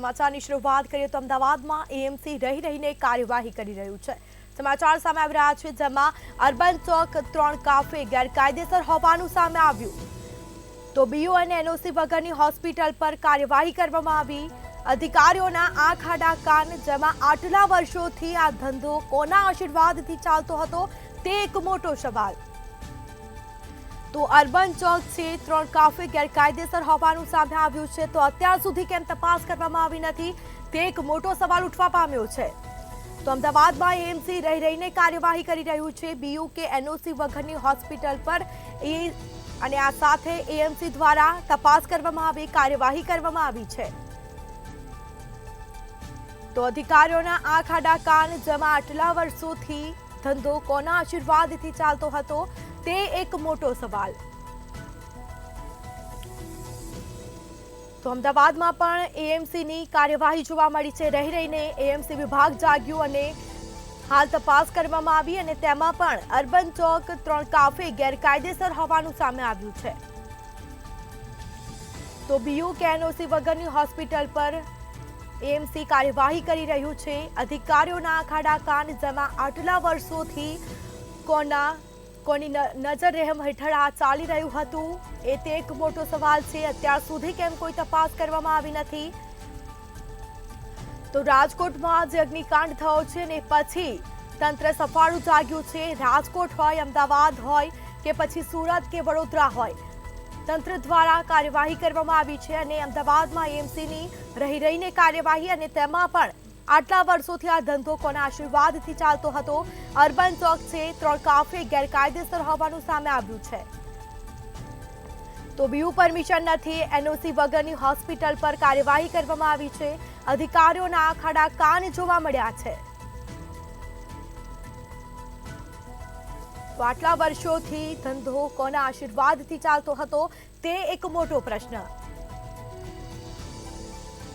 સમાચારની શરૂઆત કરીએ તો અમદાવાદમાં એએમસી રહી રહીને કાર્યવાહી કરી રહ્યું છે। સમાચાર સામે આવી રહ્યા છે, જેમાં અર્બન ચોક 3 કાફે ગેરકાયદેસર હોવાનું સામે આવ્યું। તો બીયુ અને એનઓસી વગરની હોસ્પિટલ પર કાર્યવાહી કરવામાં આવી। અધિકારીઓના આંખ આડા કાન, જેમાં આટલા વર્ષોથી આ ધંધો કોના આશીર્વાદથી ચાલતો હતો તે એક મોટો સવાલ। તો અર્બન ચોક છે 3 કાફે ગેરકાયદેસર હોવાનું સામે આવ્યું છે, તો અત્યાર સુધી કેમ તપાસ કરવામાં આવી નથી તે એક મોટો સવાલ ઉઠવા પામ્યો છે। તો અમદાવાદમાં એએમસી રહી રહીને કાર્યવાહી કરી રહ્યું છે। બીયુ કે એનઓસી વગરની હોસ્પિટલ પર અને આ સાથે એએમસી દ્વારા તપાસ કરવામાં આવી, કાર્યવાહી કરવામાં આવી છે। તો અધિકારીઓના આંખ આડા કાન, જેમાં આટલા વર્ષોથી ધંધો કોના આશીર્વાદથી ચાલતો હતો તે એક મોટો સવાલ। તો અમદાવાદમાં પણ એએમસીની કાર્યવાહી જોવા મળી છે। રહી રહીને એએમસી વિભાગ જાગ્યું અને હાલ તપાસ કરવામાં આવી અને તેમાં પણ અર્બન ચોક 3 કાફે ગેરકાયદેસર હોવાનું સામે આવ્યું છે। તો બીયુ કે એનઓસી વગરની હોસ્પિટલ પર એએમસી કાર્યવાહી કરી રહ્યું છે। અધિકારીઓના આંખ આડા કાન, જેમાં આટલા વર્ષોથી કોની નજર રહેમ હેઠળ આ ચાલી રહ્યું હતું એ તે એક મોટો સવાલ છે। અત્યાર સુધી કેમ કોઈ તપાસ કરવામાં આવી નથી? તો રાજકોટમાં જે અગ્નિકાંડ થયો છે ને પછી તંત્ર સફાળું જાગ્યું છે। રાજકોટ હોય, અમદાવાદ હોય કે પછી સુરત કે વડોદરા હોય, તંત્ર દ્વારા કાર્યવાહી કરવામાં આવી છે અને અમદાવાદમાં એએમસીની રહી રહીને કાર્યવાહી અને તેમાં પણ આટલા વર્ષોથી આ ધંધો કોના આશીર્વાદથી ચાલતો હતો। અર્બન ચોક છે 3 કાફે ગેરકાયદેસર હોવાનું સામે આવ્યું છે। તો બીયુ પરમિશન નથી, એનઓસી વગરની હોસ્પિટલ પર કાર્યવાહી કરવામાં આવી છે। અધિકારીઓના આંખ આડા કાન જોવા મળ્યા છે। તો આટલા વર્ષોથી ધંધો કોના આશીર્વાદથી ચાલતો હતો તે એક મોટો પ્રશ્ન।